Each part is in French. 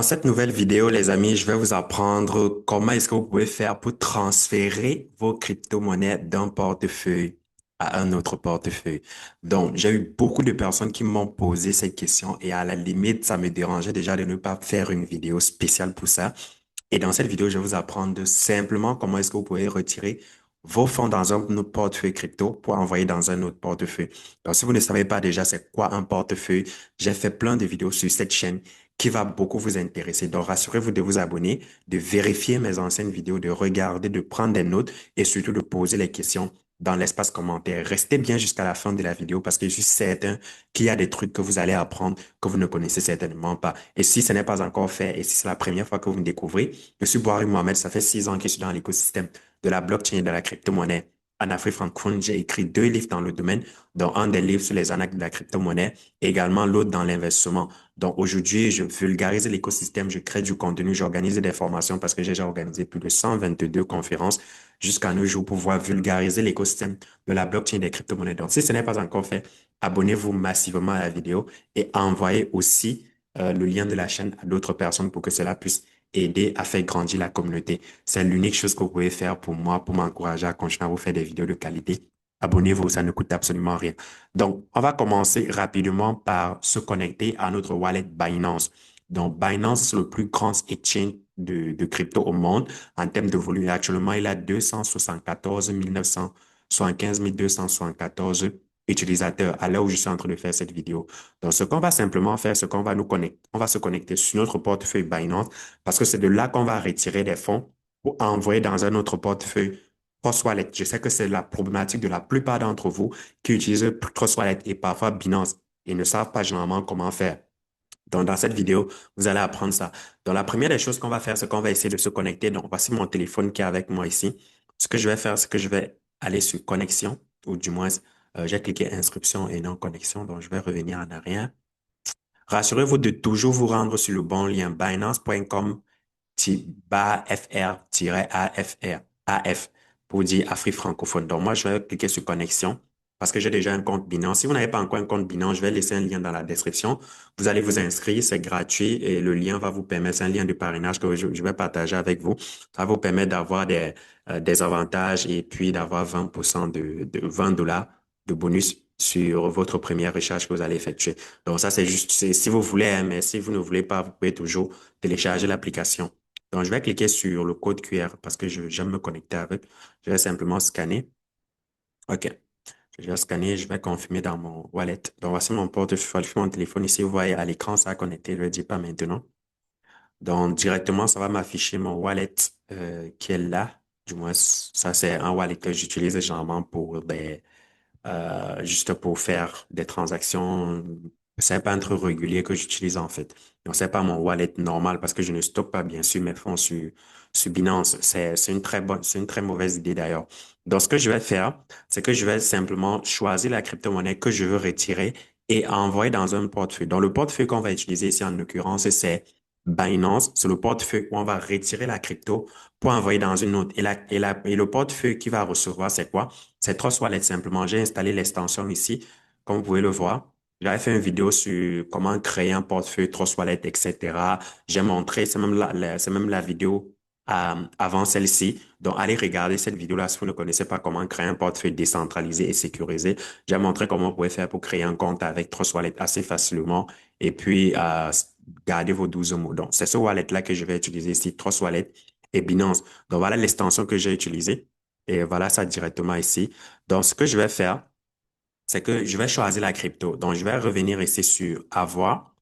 Dans cette nouvelle vidéo, les amis, je vais vous apprendre comment est-ce que vous pouvez faire pour transférer vos crypto-monnaies d'un portefeuille à un autre portefeuille. Donc, j'ai eu beaucoup de personnes qui m'ont posé cette question et à la limite, ça me dérangeait déjà de ne pas faire une vidéo spéciale pour ça. Et dans cette vidéo, je vais vous apprendre simplement comment est-ce que vous pouvez retirer vos fonds dans un autre portefeuille crypto pour envoyer dans un autre portefeuille. Donc, si vous ne savez pas déjà c'est quoi un portefeuille, j'ai fait plein de vidéos sur cette chaîne qui va beaucoup vous intéresser. Donc, rassurez-vous de vous abonner, de vérifier mes anciennes vidéos, de regarder, de prendre des notes et surtout de poser les questions dans l'espace commentaire. Restez bien jusqu'à la fin de la vidéo parce que je suis certain qu'il y a des trucs que vous allez apprendre que vous ne connaissez certainement pas. Et si ce n'est pas encore fait et si c'est la première fois que vous me découvrez, je suis Boari Mohamed, ça fait 6 ans que je suis dans l'écosystème de la blockchain et de la crypto-monnaie. En Afrique francophone, j'ai écrit 2 livres dans le domaine, dont un des livres sur les arnaques de la crypto-monnaie et également l'autre dans l'investissement. Donc aujourd'hui, je vulgarise l'écosystème, je crée du contenu, j'organise des formations parce que j'ai déjà organisé plus de 122 conférences jusqu'à nos jours pour pouvoir vulgariser l'écosystème de la blockchain et des crypto-monnaies. Donc si ce n'est pas encore fait, abonnez-vous massivement à la vidéo et envoyez aussi le lien de la chaîne à d'autres personnes pour que cela puisse aider à faire grandir la communauté. C'est l'unique chose que vous pouvez faire pour moi, pour m'encourager à continuer à vous faire des vidéos de qualité. Abonnez-vous, ça ne coûte absolument rien. Donc, on va commencer rapidement par se connecter à notre wallet Binance. Donc, Binance, c'est le plus grand exchange de crypto au monde en termes de volume. Actuellement, il a 274 975 274 utilisateurs à l'heure où je suis en train de faire cette vidéo. Donc, ce qu'on va simplement faire, c'est qu'on va nous connecter, on va se connecter sur notre portefeuille Binance parce que c'est de là qu'on va retirer des fonds pour envoyer dans un autre portefeuille Trust Wallet. Je sais que c'est la problématique de la plupart d'entre vous qui utilisent Trust Wallet et parfois Binance et ne savent pas généralement comment faire. Donc, dans cette vidéo, vous allez apprendre ça. Donc, la première des choses qu'on va faire, c'est qu'on va essayer de se connecter. Donc, voici mon téléphone qui est avec moi ici. Ce que je vais faire, c'est que je vais aller sur connexion, ou du moins, j'ai cliqué inscription et non connexion. Donc, je vais revenir en arrière. Rassurez-vous de toujours vous rendre sur le bon lien binance.com fr-AF pour dire Afrique francophone. Donc, moi, je vais cliquer sur connexion parce que j'ai déjà un compte Binance. Si vous n'avez pas encore un compte Binance, je vais laisser un lien dans la description. Vous allez vous inscrire, c'est gratuit et le lien va vous permettre, c'est un lien de parrainage que je vais partager avec vous. Ça va vous permettre d'avoir des avantages et puis d'avoir 20% de 20 dollars de bonus sur votre première recherche que vous allez effectuer. Donc, ça, c'est juste, si vous voulez, hein, mais si vous ne voulez pas, vous pouvez toujours télécharger l'application. Donc, je vais cliquer sur le code QR parce que j'aime me connecter avec. Je vais simplement scanner. OK. Je vais scanner, je vais confirmer dans mon wallet. Donc, voici mon portefeuille, mon téléphone ici. Vous voyez à l'écran, ça a connecté. Je ne le dis pas maintenant. Donc, directement, ça va m'afficher mon wallet qui est là. Du moins, ça, c'est un wallet que j'utilise généralement pour juste pour faire des transactions. C'est pas un truc régulier que j'utilise en fait. Donc, c'est pas mon wallet normal parce que je ne stocke pas bien sûr mes fonds sur Binance. C'est une très bonne, c'est une très mauvaise idée d'ailleurs. Donc, ce que je vais faire, c'est que je vais simplement choisir la crypto-monnaie que je veux retirer et envoyer dans un portefeuille. Donc, le portefeuille qu'on va utiliser ici en l'occurrence, c'est Binance. C'est le portefeuille où on va retirer la crypto pour envoyer dans une autre. Et le portefeuille qui va recevoir, c'est quoi? C'est Trust Wallet simplement. J'ai installé l'extension ici, comme vous pouvez le voir. J'avais fait une vidéo sur comment créer un portefeuille Trust Wallet, etc. J'ai montré, c'est même la vidéo avant celle-ci. Donc, allez regarder cette vidéo-là si vous ne connaissez pas comment créer un portefeuille décentralisé et sécurisé. J'ai montré comment vous pouvez faire pour créer un compte avec Trust Wallet assez facilement et puis garder vos 12 mots. Donc, c'est ce wallet-là que je vais utiliser ici, Trust Wallet et Binance. Donc, voilà l'extension que j'ai utilisée. Et voilà ça directement ici. Donc, ce que je vais faire, c'est que je vais choisir la crypto. Donc, je vais revenir ici sur avoir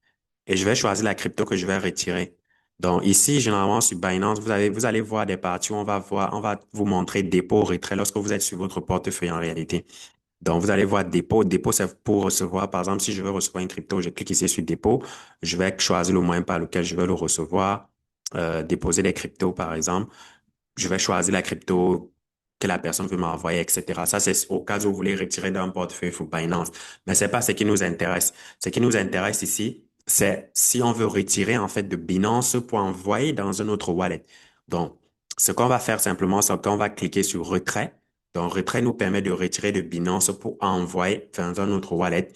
et je vais choisir la crypto que je vais retirer. Donc, ici, généralement, sur Binance, vous allez voir des parties où on va vous montrer dépôt, retrait lorsque vous êtes sur votre portefeuille en réalité. Donc, vous allez voir dépôt. Dépôt, c'est pour recevoir. Par exemple, si je veux recevoir une crypto, je clique ici sur dépôt. Je vais choisir le moyen par lequel je veux le recevoir. Déposer des cryptos, par exemple. Je vais choisir la crypto que la personne veut m'envoyer, etc. Ça, c'est au cas où vous voulez retirer d'un portefeuille ou Binance. Mais c'est pas ce qui nous intéresse. Ce qui nous intéresse ici, c'est si on veut retirer, en fait, de Binance pour envoyer dans un autre wallet. Donc, ce qu'on va faire simplement, c'est qu'on va cliquer sur retrait. Donc, retrait nous permet de retirer de Binance pour envoyer dans un autre wallet.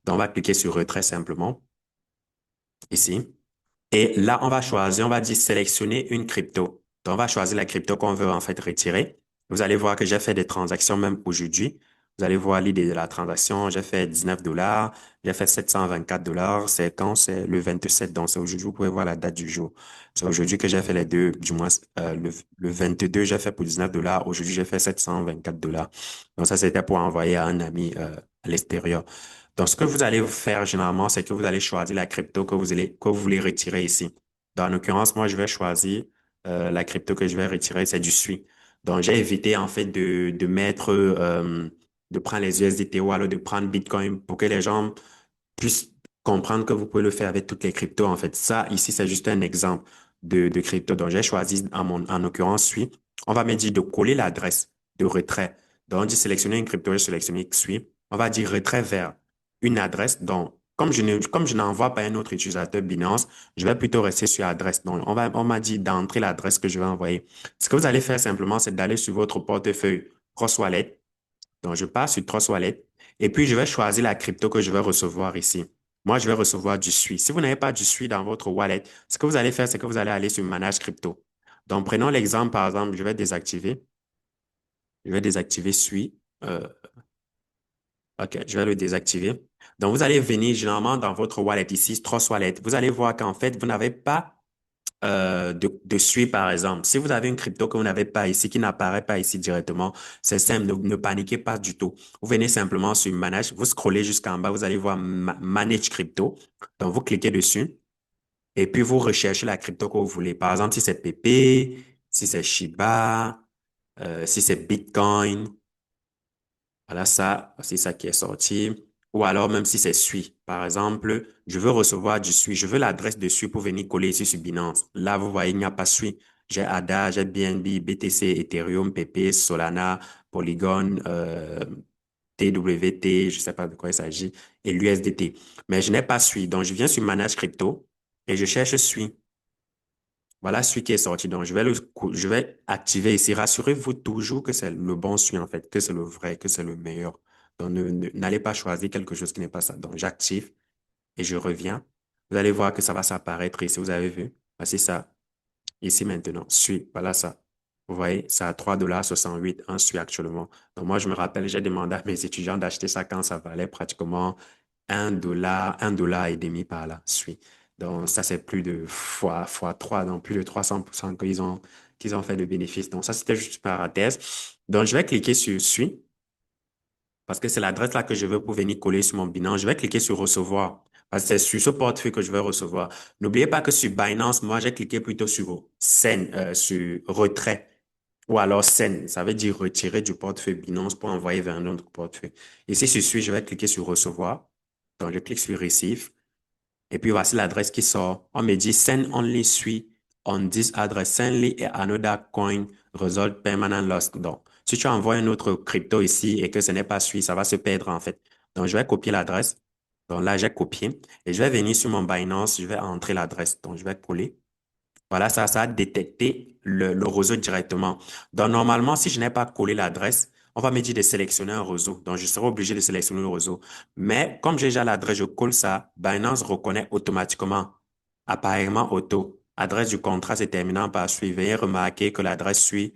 Donc, on va cliquer sur retrait simplement, ici. Et là, on va choisir, on va dire sélectionner une crypto. Donc, on va choisir la crypto qu'on veut en fait retirer. Vous allez voir que j'ai fait des transactions même aujourd'hui. Vous allez voir l'idée de la transaction. J'ai fait 19 dollars. J'ai fait 724 dollars. C'est quand? C'est le 27. Donc, c'est aujourd'hui. Vous pouvez voir la date du jour. C'est aujourd'hui que j'ai fait les deux. Du moins, le 22, j'ai fait pour 19 dollars. Aujourd'hui, j'ai fait 724 dollars. Donc, ça, c'était pour envoyer à un ami, à l'extérieur. Donc, ce que vous allez faire généralement, c'est que vous allez choisir la crypto que vous voulez retirer ici. Dans l'occurrence, moi, je vais choisir la crypto que je vais retirer, c'est du SUI. Donc, j'ai évité en fait de mettre, de prendre les USDT ou alors de prendre Bitcoin pour que les gens puissent comprendre que vous pouvez le faire avec toutes les cryptos. En fait, ça, ici, c'est juste un exemple de crypto. Donc, j'ai choisi en l'occurrence SUI. On va me dire de coller l'adresse de retrait. Donc, on dit sélectionner une crypto, je sélectionne SUI. On va dire retrait vers une adresse. Donc, comme je n'envoie pas un autre utilisateur Binance, je vais plutôt rester sur adresse. Donc, on m'a dit d'entrer l'adresse que je vais envoyer. Ce que vous allez faire simplement, c'est d'aller sur votre portefeuille Trust Wallet. Donc, je pars sur Trust Wallet et puis je vais choisir la crypto que je vais recevoir ici. Moi, je vais recevoir du SUI. Si vous n'avez pas du SUI dans votre wallet, ce que vous allez faire, c'est que vous allez aller sur Manage Crypto. Donc, prenons l'exemple, par exemple, je vais désactiver. Je vais désactiver SUI. OK, je vais le désactiver. Donc, vous allez venir généralement dans votre wallet ici, Trust Wallet. Vous allez voir qu'en fait, vous n'avez pas de SUI, par exemple. Si vous avez une crypto que vous n'avez pas ici, qui n'apparaît pas ici directement, c'est simple, ne paniquez pas du tout. Vous venez simplement sur Manage, vous scrollez jusqu'en bas, vous allez voir Manage Crypto. Donc, vous cliquez dessus et puis vous recherchez la crypto que vous voulez. Par exemple, si c'est PP, si c'est Shiba, si c'est Bitcoin. Voilà, ça, c'est ça qui est sorti. Ou alors, même si c'est SUI. Par exemple, je veux recevoir du SUI. Je veux l'adresse de SUI pour venir coller ici sur Binance. Là, vous voyez, il n'y a pas SUI. J'ai ADA, j'ai BNB, BTC, Ethereum, PP, Solana, Polygon, TWT, je ne sais pas de quoi il s'agit, et l'USDT. Mais je n'ai pas SUI. Donc, je viens sur Manage Crypto et je cherche SUI. Voilà celui qui est sorti. Donc, je vais activer ici. Rassurez-vous toujours que c'est le bon celui, en fait, que c'est le vrai, que c'est le meilleur. Donc, n'allez pas choisir quelque chose qui n'est pas ça. Donc, j'active et je reviens. Vous allez voir que ça va s'apparaître ici. Vous avez vu? Voici ça. Ici maintenant. Suis. Voilà ça. Vous voyez, c'est à 3,68 $ un suis actuellement. Donc, moi, je me rappelle, j'ai demandé à mes étudiants d'acheter ça quand ça valait pratiquement 1 $ 1,5 $ par là, suis. Donc, ça, c'est plus de fois 3, donc plus de 300% qu'ils ont fait de bénéfices. Donc, ça, c'était juste une parenthèse. Donc, je vais cliquer sur suis parce que c'est l'adresse là que je veux pour venir coller sur mon Binance. Je vais cliquer sur recevoir parce que c'est sur ce portefeuille que je vais recevoir. N'oubliez pas que sur Binance, moi, j'ai cliqué plutôt sur send, sur retrait ou alors send. Ça veut dire retirer du portefeuille Binance pour envoyer vers un autre portefeuille. Ici, je suis, je vais cliquer sur recevoir. Donc, je clique sur receive. Et puis, voici l'adresse qui sort. On me dit send only SUI on this address. Sendly et another coin result permanent lost. Donc, si tu envoies un autre crypto ici et que ce n'est pas SUI, ça va se perdre en fait. Donc, je vais copier l'adresse. Donc là, j'ai copié. Et je vais venir sur mon Binance. Je vais entrer l'adresse. Donc, je vais coller. Voilà, ça a détecté le réseau directement. Donc, normalement, si je n'ai pas collé l'adresse, on va me dire de sélectionner un réseau. Donc, je serai obligé de sélectionner le réseau. Mais comme j'ai déjà l'adresse, je colle ça. Binance reconnaît automatiquement, apparemment auto. Adresse du contrat se terminant par suivre. Veuillez remarquer que l'adresse suit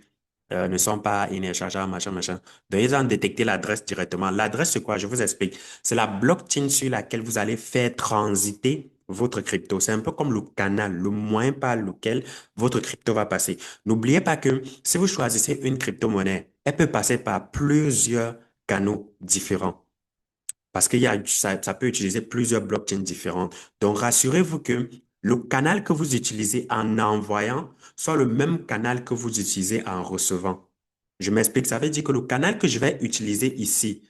ne sont pas interchangeables, machin, machin. Donc, ils ont détecté l'adresse directement. L'adresse, c'est quoi? Je vous explique. C'est la blockchain sur laquelle vous allez faire transiter votre crypto. C'est un peu comme le canal, le moyen par lequel votre crypto va passer. N'oubliez pas que si vous choisissez une crypto-monnaie, elle peut passer par plusieurs canaux différents. Parce ça peut utiliser plusieurs blockchains différentes. Donc, rassurez-vous que le canal que vous utilisez en envoyant soit le même canal que vous utilisez en recevant. Je m'explique. Ça veut dire que le canal que je vais utiliser ici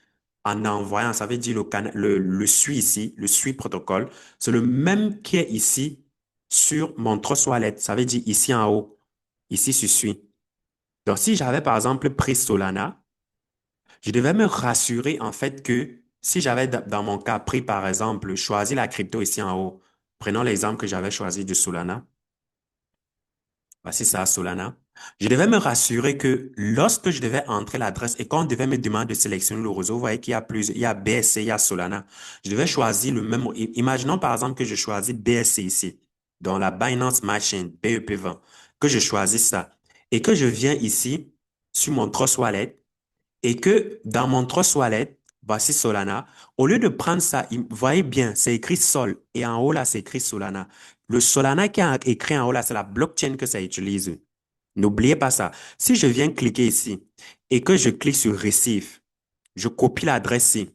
en envoyant, ça veut dire le SUI ici, le SUI protocole, c'est le même qui est ici sur mon Trust Wallet. Ça veut dire ici en haut. Ici, je suis. Donc, si j'avais par exemple pris Solana, je devais me rassurer en fait que si j'avais dans mon cas pris par exemple, choisi la crypto ici en haut, prenons l'exemple que j'avais choisi de Solana, voici ça, Solana, je devais me rassurer que lorsque je devais entrer l'adresse et qu'on devait me demander de sélectionner le réseau, vous voyez qu'il y a plusieurs, il y a BSC, il y a Solana, je devais choisir le même, imaginons par exemple que je choisis BSC ici. dans la Binance Smart Chain, BEP20, que je choisis ça et que je viens ici sur mon Trust Wallet et que dans mon Trust Wallet, voici Solana, au lieu de prendre ça, vous voyez bien, c'est écrit Sol et en haut là, c'est écrit Solana. Le Solana qui est écrit en haut là, c'est la blockchain que ça utilise. N'oubliez pas ça. Si je viens cliquer ici et que je clique sur Receive, je copie l'adresse ici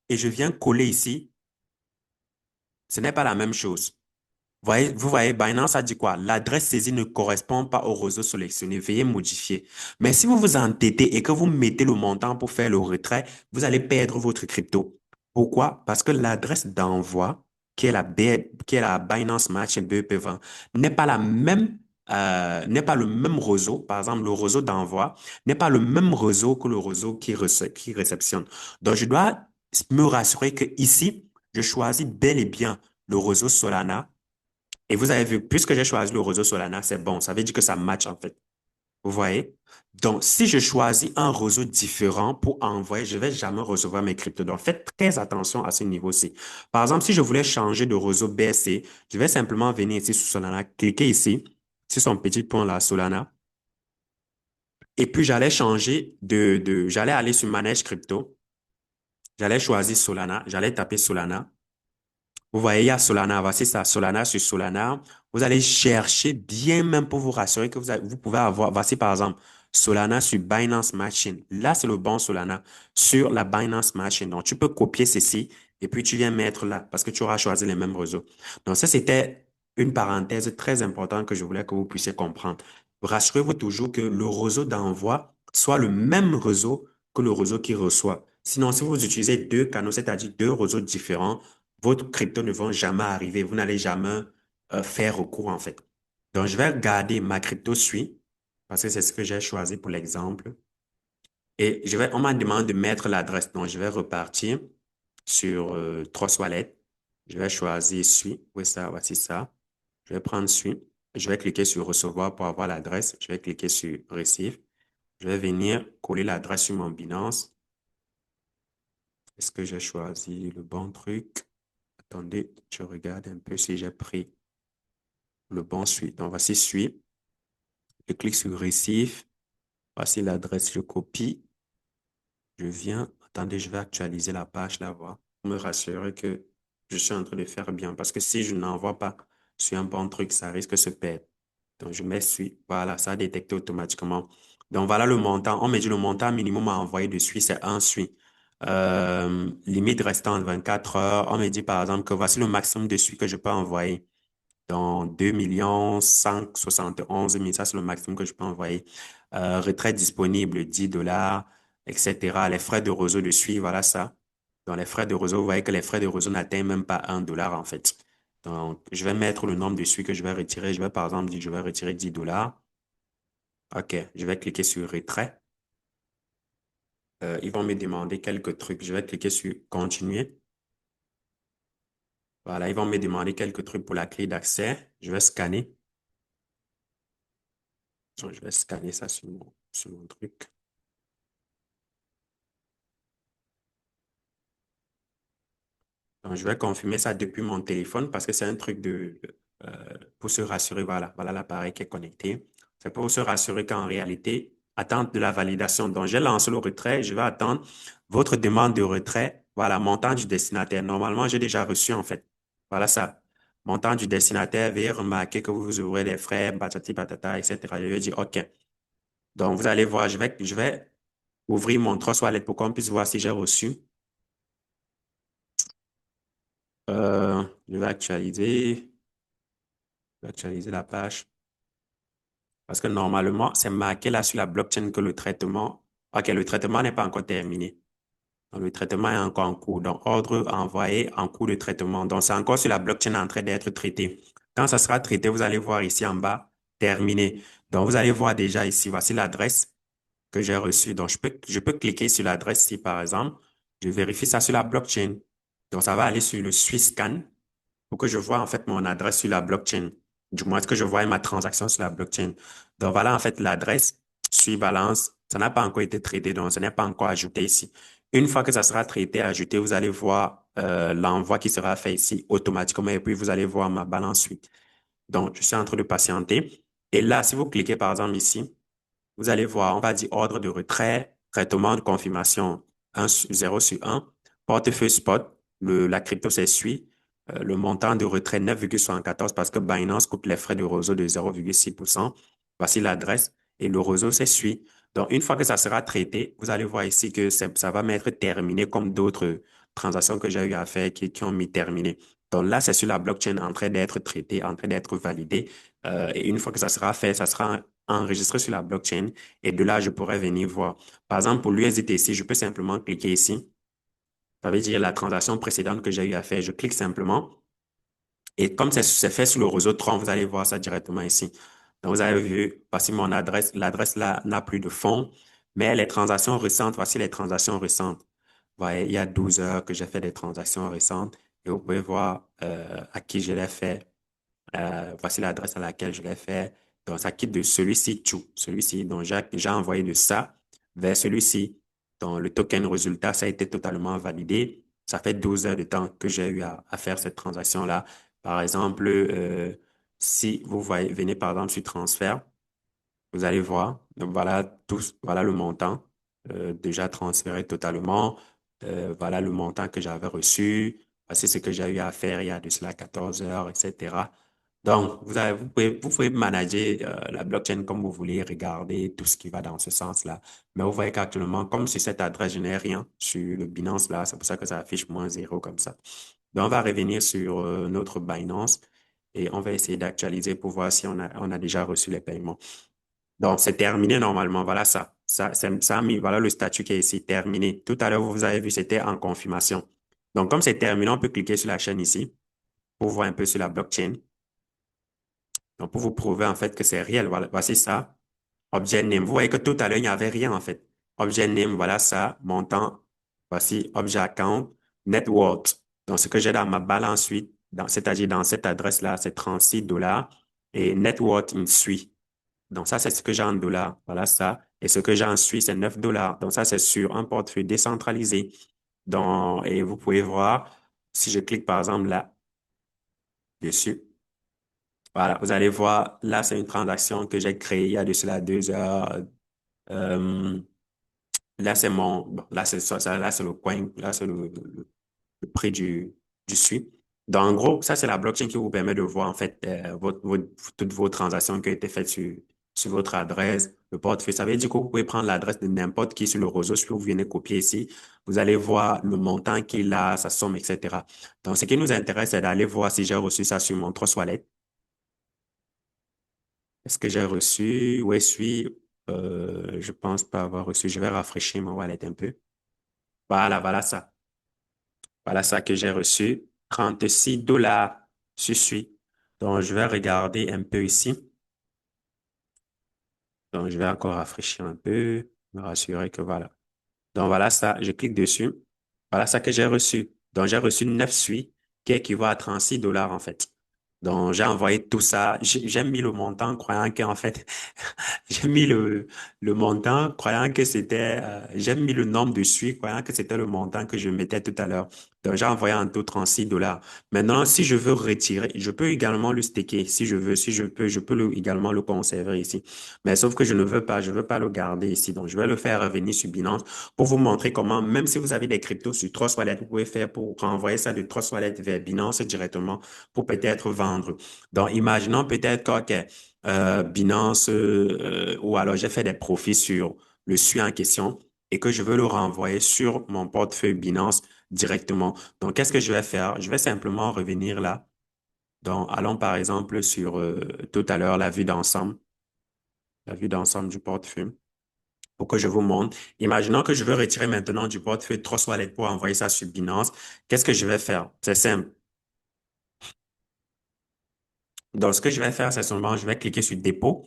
et je viens coller ici, ce n'est pas la même chose. Vous voyez, Binance a dit quoi? L'adresse saisie ne correspond pas au réseau sélectionné. Veuillez modifier. Mais si vous vous entêtez et que vous mettez le montant pour faire le retrait, vous allez perdre votre crypto. Pourquoi? Parce que l'adresse d'envoi, qui est la Binance Smart Chain BEP20, n'est pas la même, n'est pas le même réseau. Par exemple, le réseau d'envoi n'est pas le même réseau que le réseau qui réceptionne. Donc, je dois me rassurer que ici, je choisis bel et bien le réseau Solana et vous avez vu, puisque j'ai choisi le réseau Solana, c'est bon. Ça veut dire que ça match en fait. Vous voyez? Donc, si je choisis un réseau différent pour envoyer, je vais jamais recevoir mes cryptos. Donc, faites très attention à ce niveau-ci. Par exemple, si je voulais changer de réseau BSC, je vais simplement venir ici sur Solana, cliquer ici, sur son petit point là, Solana. Et puis, j'allais changer j'allais aller sur Manage Crypto. J'allais choisir Solana. J'allais taper Solana. Vous voyez, il y a Solana, voici ça, Solana sur Solana. Vous allez chercher bien même pour vous rassurer que vous pouvez avoir, voici par exemple, Solana sur Binance Smart Chain. Là, c'est le bon Solana sur la Binance Smart Chain. Donc, tu peux copier ceci et puis tu viens mettre là parce que tu auras choisi les mêmes réseaux. Donc, ça, c'était une parenthèse très importante que je voulais que vous puissiez comprendre. Rassurez-vous toujours que le réseau d'envoi soit le même réseau que le réseau qui reçoit. Sinon, si vous utilisez deux canaux, c'est-à-dire deux réseaux différents, votre crypto ne vont jamais arriver. Vous n'allez jamais faire recours, en fait. Donc, je vais regarder ma crypto suit, parce que c'est ce que j'ai choisi pour l'exemple. Et on m'a demandé de mettre l'adresse. Donc, je vais repartir sur Trust Wallet. Je vais choisir suit. Oui, ça, voici ça. Je vais prendre suit. Je vais cliquer sur recevoir pour avoir l'adresse. Je vais cliquer sur receive. Je vais venir coller l'adresse sur mon Binance. Est-ce que j'ai choisi le bon truc? Attendez, je regarde un peu si j'ai pris le bon suite. Donc, voici suite. Je clique sur Receive. Voici l'adresse, je copie. Je viens. Attendez, je vais actualiser la page là, voir, pour me rassurer que je suis en train de faire bien. Parce que si je n'envoie pas sur un bon truc, ça risque de se perdre. Donc, je mets suite. Voilà, ça a détecté automatiquement. Donc, voilà le montant. On me dit le montant minimum à envoyer de suite, c'est un suite. Limite restante 24 heures. On me dit par exemple que voici le maximum de suite que je peux envoyer. Dans 2 571 000, ça c'est le maximum que je peux envoyer. Retrait disponible, $10, etc. Les frais de réseau de suivre, voilà ça. Dans les frais de réseau, vous voyez que les frais de réseau n'atteignent même pas $1 en fait. Donc, je vais mettre le nombre de suites que je vais retirer. Je vais par exemple dire, je vais retirer $10. OK, je vais cliquer sur retrait. Ils vont me demander quelques trucs. Je vais cliquer sur continuer. Voilà, ils vont me demander quelques trucs pour la clé d'accès. Je vais scanner. Donc, je vais scanner ça sur mon truc. Donc, je vais confirmer ça depuis mon téléphone parce que c'est un truc pour se rassurer. Voilà, voilà l'appareil qui est connecté. C'est pour se rassurer qu'en réalité, attente de la validation. Donc, j'ai lancé le retrait. Je vais attendre votre demande de retrait. Voilà, montant du destinataire. Normalement, j'ai déjà reçu en fait. Voilà ça. Montant du destinataire. Veuillez remarquer que vous ouvrez les frais, patati patata, etc. Je vais dire OK. Donc, vous allez voir, je vais ouvrir mon Trust Wallet pour qu'on puisse voir si j'ai reçu. Je vais actualiser la page. Parce que normalement, c'est marqué là sur la blockchain que le traitement, OK, le traitement n'est pas encore terminé. Donc, le traitement est encore en cours. Donc, ordre envoyé en cours de traitement. Donc, c'est encore sur la blockchain en train d'être traité. Quand ça sera traité, vous allez voir ici en bas, terminé. Donc, vous allez voir déjà ici, voici l'adresse que j'ai reçue. Donc, je peux cliquer sur l'adresse ici, par exemple. Je vérifie ça sur la blockchain. Donc, ça va aller sur le Swisscan pour que je vois en fait mon adresse sur la blockchain. Du moins, que je vois ma transaction sur la blockchain. Donc, voilà en fait l'adresse sur balance. Ça n'a pas encore été traité, donc ce n'est pas encore ajouté ici. Une fois que ça sera traité, ajouté, vous allez voir l'envoi qui sera fait ici automatiquement et puis vous allez voir ma balance suite. Donc, je suis en train de patienter. Et là, si vous cliquez par exemple ici, vous allez voir, on va dire ordre de retrait, traitement de confirmation 0 sur 1, portefeuille spot, la crypto s'essuie, le montant de retrait 9,74 parce que Binance coupe les frais de réseau de 0,6%. Voici l'adresse et le réseau s'essuie. Donc, une fois que ça sera traité, vous allez voir ici que ça va m'être terminé comme d'autres transactions que j'ai eu à faire qui ont mis terminé. Donc là, c'est sur la blockchain en train d'être traité, en train d'être validé. Et une fois que ça sera fait, ça sera enregistré sur la blockchain. Et de là, je pourrais venir voir. Par exemple, pour l'USDT, je peux simplement cliquer ici. Ça veut dire la transaction précédente que j'ai eu à faire. Je clique simplement. Et comme c'est fait sur le réseau Tron, vous allez voir ça directement ici. Donc, vous avez vu, voici mon adresse. L'adresse là n'a plus de fonds, mais les transactions récentes, voici les transactions récentes. Vous voyez, il y a 12 heures que j'ai fait des transactions récentes et vous pouvez voir à qui je l'ai fait. Voici l'adresse à laquelle je l'ai fait. Donc, ça quitte de celui-ci, celui-ci. Donc, j'ai envoyé de ça vers celui-ci. Donc, le token résultat, ça a été totalement validé. Ça fait 12 heures de temps que j'ai eu à faire cette transaction-là. Par exemple, si vous voyez, venez par exemple sur transfert, vous allez voir. Donc, voilà voilà le montant déjà transféré totalement. Voilà le montant que j'avais reçu. Voici ce que j'ai eu à faire il y a de cela 14 heures, etc. Donc, vous pouvez manager la blockchain comme vous voulez, regarder tout ce qui va dans ce sens-là. Mais vous voyez qu'actuellement, comme sur cette adresse, je n'ai rien sur le Binance là, c'est pour ça que ça affiche -0 comme ça. Donc, on va revenir sur notre Binance et on va essayer d'actualiser pour voir si on a déjà reçu les paiements. Donc, c'est terminé normalement. Voilà ça. Ça a mis, voilà le statut qui est ici, terminé. Tout à l'heure, vous avez vu, c'était en confirmation. Donc, comme c'est terminé, on peut cliquer sur la chaîne ici pour voir un peu sur la blockchain. Donc, pour vous prouver en fait que c'est réel, voilà, voici ça. Objet name. Vous voyez que tout à l'heure, il n'y avait rien en fait. Objet name, voilà ça. Montant. Voici objet account. Net worth. Donc, ce que j'ai dans ma balance suite, c'est-à-dire dans cette adresse-là, c'est 36 dollars. Et net worth in suit. Donc, ça, c'est ce que j'ai en dollars. Voilà ça. Et ce que j'ai en Suisse, c'est 9 dollars. Donc, ça, c'est sur un portefeuille décentralisé. Donc, et vous pouvez voir, si je clique par exemple là, dessus, voilà, vous allez voir, là, c'est une transaction que j'ai créée il y a de cela 2 heures. Euh, là, c'est bon, là, c'est ça, là, c'est le coin, là, c'est le prix du SWIFT. Donc, en gros, ça, c'est la blockchain qui vous permet de voir, en fait, toutes vos transactions qui ont été faites sur votre adresse, le portefeuille. Ça veut dire que vous pouvez prendre l'adresse de n'importe qui sur le réseau, ce que vous venez copier ici. Vous allez voir le montant qu'il a, sa somme, etc. Donc, ce qui nous intéresse, c'est d'aller voir si j'ai reçu ça sur mon Trust Wallet. Est-ce que j'ai reçu? Oui, je pense pas avoir reçu. Je vais rafraîchir mon wallet un peu. Voilà ça. Voilà ça que j'ai reçu. 36 dollars. Je suis. Donc, je vais regarder un peu ici. Donc, je vais encore rafraîchir un peu, me rassurer que voilà. Donc, voilà ça. Je clique dessus. Voilà ça que j'ai reçu. Donc, j'ai reçu 9 suites qui équivaut à 36 dollars en fait. Donc, j'ai envoyé tout ça. J'ai mis le montant croyant qu'en fait, j'ai mis le montant, croyant que c'était, j'ai mis le nombre de suites, croyant que c'était le montant que je mettais tout à l'heure. Donc, j'ai envoyé en tout 36 dollars. Maintenant, si je veux retirer, je peux également le staker. Si je veux, si je peux également le conserver ici. Mais sauf que je veux pas le garder ici. Donc, je vais le faire revenir sur Binance pour vous montrer comment, même si vous avez des cryptos sur Trust Wallet, vous pouvez faire pour renvoyer ça de Trust Wallet vers Binance directement pour peut-être vendre. Donc, imaginons peut-être que Binance ou alors j'ai fait des profits sur le SUI en question et que je veux le renvoyer sur mon portefeuille Binance directement. Donc, qu'est-ce que je vais faire? Je vais simplement revenir là. Donc, allons par exemple sur tout à l'heure la vue d'ensemble du portefeuille pour que je vous montre. Imaginons que je veux retirer maintenant du portefeuille Trust Wallet pour envoyer ça sur Binance. Qu'est-ce que je vais faire? C'est simple. Donc, ce que je vais faire, c'est seulement, je vais cliquer sur dépôt.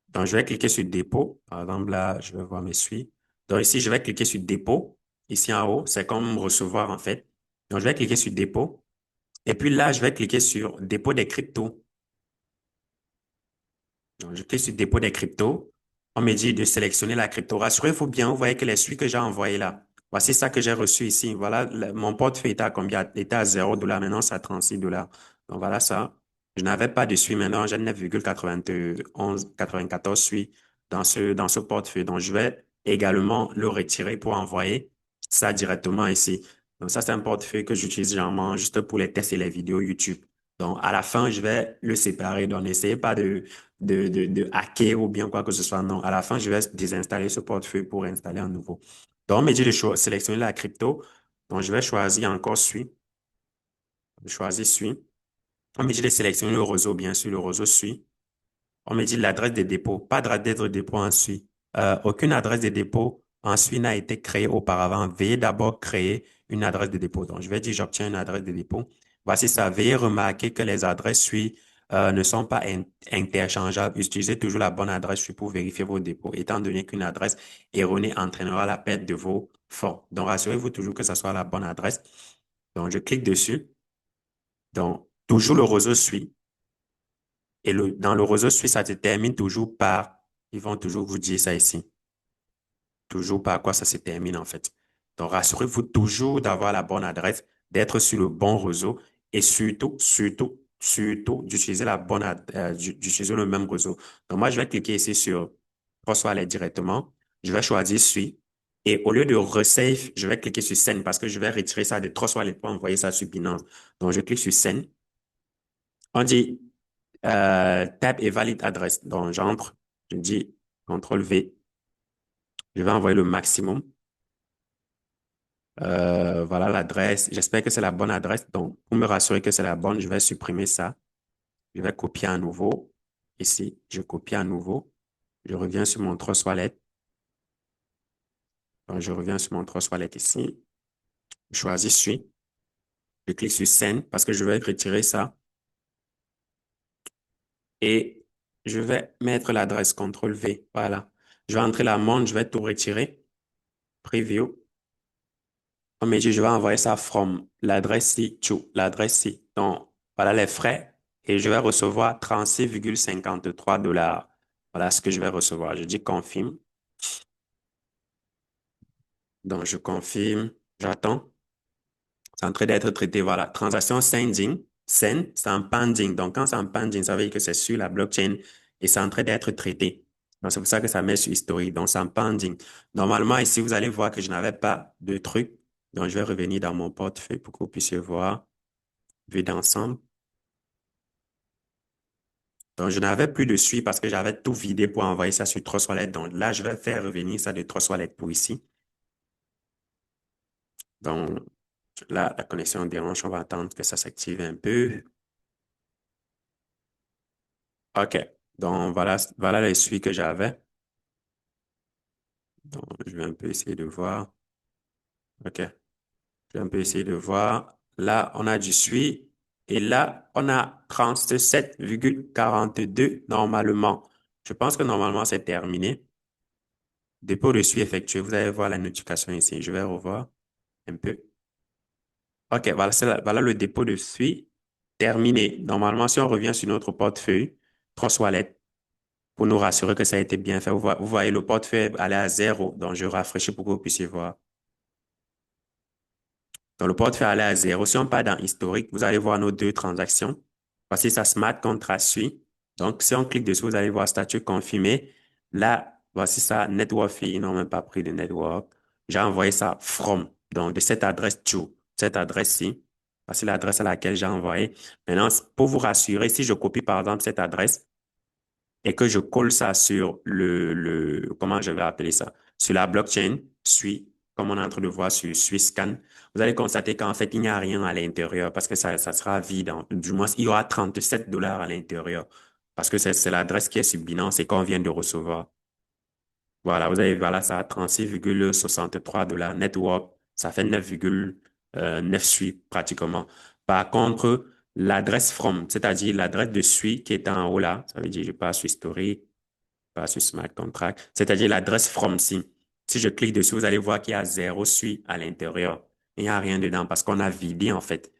Donc, je vais cliquer sur dépôt. Par exemple, là, je vais voir mes suites. Donc, ici, je vais cliquer sur dépôt. Ici en haut, c'est comme recevoir, en fait. Donc, je vais cliquer sur dépôt. Et puis là, je vais cliquer sur dépôt des cryptos. Donc, je clique sur dépôt des cryptos. On me dit de sélectionner la crypto. Rassurez-vous bien, vous voyez que les suites que j'ai envoyées là, Voici ça que j'ai reçu ici. Voilà, mon portefeuille était à combien? Était à 0 $. Maintenant, c'est à 36 dollars. Donc, voilà ça. Je n'avais pas de suite. Maintenant, j'ai 9,91, 94 suites dans ce portefeuille. Donc, je vais également le retirer pour envoyer ça directement ici. Donc, ça, c'est un portefeuille que j'utilise généralement juste pour les tests et les vidéos YouTube. Donc, à la fin, je vais le séparer. Donc, n'essayez pas de hacker ou bien quoi que ce soit. Non, à la fin, je vais désinstaller ce portefeuille pour installer un nouveau. Donc, on me dit de sélectionner la crypto. Donc, je vais choisir encore SUI. Je choisis SUI. On me dit de sélectionner le réseau, bien sûr, le réseau SUI. On me dit l'adresse de dépôt. Pas d'adresse de dépôt en SUI. Aucune adresse de dépôt en SUI n'a été créée auparavant. Veuillez d'abord créer une adresse de dépôt. Donc, je vais dire j'obtiens une adresse de dépôt. Voici ça. Veuillez remarquer que les adresses SUI ne sont pas interchangeables. Utilisez toujours la bonne adresse SUI pour vérifier vos dépôts, étant donné qu'une adresse erronée entraînera la perte de vos fonds. Donc, rassurez-vous toujours que ce soit la bonne adresse. Donc, je clique dessus. Donc, toujours le réseau SUI. Et dans le réseau suisse, ça se termine toujours par, ils vont toujours vous dire ça ici, toujours par quoi ça se termine en fait. Donc, rassurez-vous toujours d'avoir la bonne adresse, d'être sur le bon réseau et surtout, d'utiliser d'utiliser le même réseau. Donc, moi, je vais cliquer ici sur Reçois les directement. Je vais choisir Suis. Et au lieu de Resave, je vais cliquer sur Send parce que je vais retirer ça de Trustwallet pour envoyer ça sur Binance. Donc, je clique sur Send. On dit type et valide adresse. Donc, j'entre, je dis CTRL V. Je vais envoyer le maximum. Voilà l'adresse. J'espère que c'est la bonne adresse. Donc, pour me rassurer que c'est la bonne, je vais supprimer ça. Je vais copier à nouveau. Ici, je copie à nouveau. Je reviens sur mon Trust Wallet. Donc, je reviens sur mon Trust Wallet ici. Je choisis Suis. Je clique sur Send parce que je vais retirer ça. Et je vais mettre l'adresse CTRL V. Voilà. Je vais entrer la montre. Je vais tout retirer. Preview. On me dit, je vais envoyer ça from l'adresse ci, l'adresse ci. Donc, voilà les frais et je vais recevoir 36,53 $. Voilà ce que je vais recevoir. Je dis confirme. Donc, je confirme. J'attends. C'est en train d'être traité. Voilà. Transaction sending. Send, c'est en pending. Donc, quand c'est en pending, ça veut dire que c'est sur la blockchain et c'est en train d'être traité. Donc, c'est pour ça que ça met sur historique. Donc, c'est en pending. Normalement, ici, vous allez voir que je n'avais pas de truc. Donc, je vais revenir dans mon portefeuille pour que vous puissiez voir. Vue d'ensemble. Donc, je n'avais plus de suite parce que j'avais tout vidé pour envoyer ça sur Trustwallet. Donc, là, je vais faire revenir ça de Trustwallet pour ici. Donc, là, la connexion dérange. On va attendre que ça s'active un peu. OK. Donc, voilà les suites que j'avais. Donc, je vais un peu essayer de voir. OK. Je vais un peu essayer de voir. Là, on a du suivi. Et là, on a 37,42 normalement. Je pense que normalement, c'est terminé. Dépôt de suivi effectué. Vous allez voir la notification ici. Je vais revoir un peu. OK, voilà, voilà le dépôt de suivi terminé. Normalement, si on revient sur notre portefeuille, Trustwallet, pour nous rassurer que ça a été bien fait, vous voyez le portefeuille aller à 0. Donc, je rafraîchis pour que vous puissiez voir. Donc, le portefeuille aller à 0. Si on part dans historique, vous allez voir nos deux transactions. Voici ça, Smart Contract suit. Donc, si on clique dessus, vous allez voir statut confirmé. Là, voici ça, network fee. Ils n'ont même pas pris de network. J'ai envoyé ça from. Donc, de cette adresse to, cette adresse-ci. Voici l'adresse à laquelle j'ai envoyé. Maintenant, pour vous rassurer, si je copie par exemple cette adresse et que je colle ça sur comment je vais appeler ça, sur la blockchain, suit, comme on est en train de voir sur Swisscan, vous allez constater qu'en fait, il n'y a rien à l'intérieur parce que ça sera vide. Du moins, il y aura 37 $ à l'intérieur parce que c'est l'adresse qui est sur Binance et qu'on vient de recevoir. Voilà, vous avez, voilà, ça a 36,63 $ network, ça fait 9,9 suites pratiquement. Par contre, l'adresse from, c'est-à-dire l'adresse de suite qui est en haut là, ça veut dire je passe sur Story, pas sur Smart Contract, c'est-à-dire l'adresse from si. Si je clique dessus, vous allez voir qu'il y a 0 suite à l'intérieur. Il n'y a rien dedans parce qu'on a vidé en fait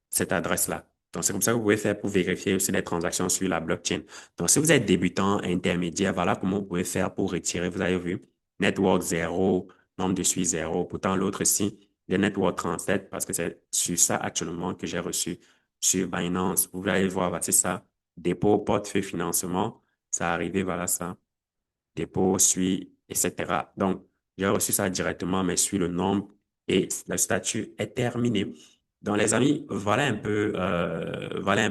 cette adresse-là. Donc, c'est comme ça que vous pouvez faire pour vérifier aussi les transactions sur la blockchain. Donc, si vous êtes débutant, intermédiaire, voilà comment vous pouvez faire pour retirer, vous avez vu, Network 0, nombre de suivi zéro. Pourtant, l'autre ici, le Network 37, parce que c'est sur ça actuellement que j'ai reçu sur Binance. Vous allez voir, bah, c'est ça. Dépôt, portefeuille, financement. Ça arrivé, voilà ça. Dépôt, suit, etc. Donc, j'ai reçu ça directement, mais suis le nombre et le statut est terminé. Donc, les amis, voilà un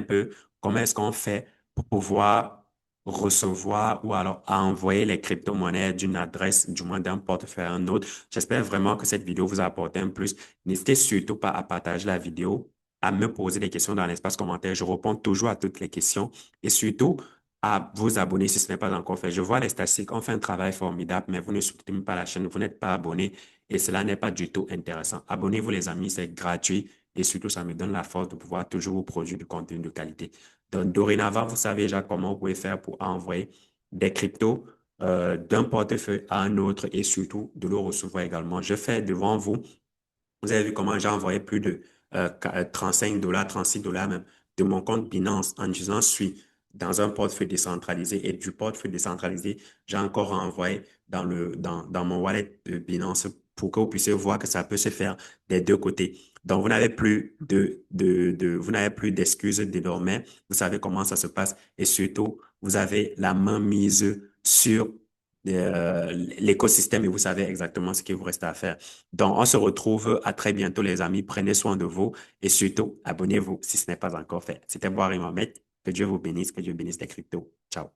peu comment est-ce qu'on fait pour pouvoir recevoir ou alors envoyer les crypto-monnaies d'une adresse, du moins d'un portefeuille à un autre. J'espère vraiment que cette vidéo vous a apporté un plus. N'hésitez surtout pas à partager la vidéo, à me poser des questions dans l'espace commentaire. Je réponds toujours à toutes les questions et surtout, à vous abonner si ce n'est pas encore fait. Je vois les statistiques, on fait un travail formidable, mais vous ne soutenez pas la chaîne, vous n'êtes pas abonné et cela n'est pas du tout intéressant. Abonnez-vous les amis, c'est gratuit et surtout ça me donne la force de pouvoir toujours vous produire du contenu de qualité. Donc dorénavant, vous savez déjà comment vous pouvez faire pour envoyer des cryptos d'un portefeuille à un autre et surtout de le recevoir également. Je fais devant vous, vous avez vu comment j'ai envoyé plus de 35 $, 36 $ même de mon compte Binance en disant suis dans un portefeuille décentralisé et du portefeuille décentralisé, j'ai encore envoyé dans mon wallet de Binance pour que vous puissiez voir que ça peut se faire des deux côtés. Donc, vous n'avez plus d'excuses désormais. Vous savez comment ça se passe et surtout, vous avez la main mise sur l'écosystème et vous savez exactement ce qu'il vous reste à faire. Donc, on se retrouve à très bientôt, les amis. Prenez soin de vous et surtout, abonnez-vous si ce n'est pas encore fait. C'était Boire et Mohamed. Que Dieu vous bénisse, que Dieu bénisse les cryptos. Ciao.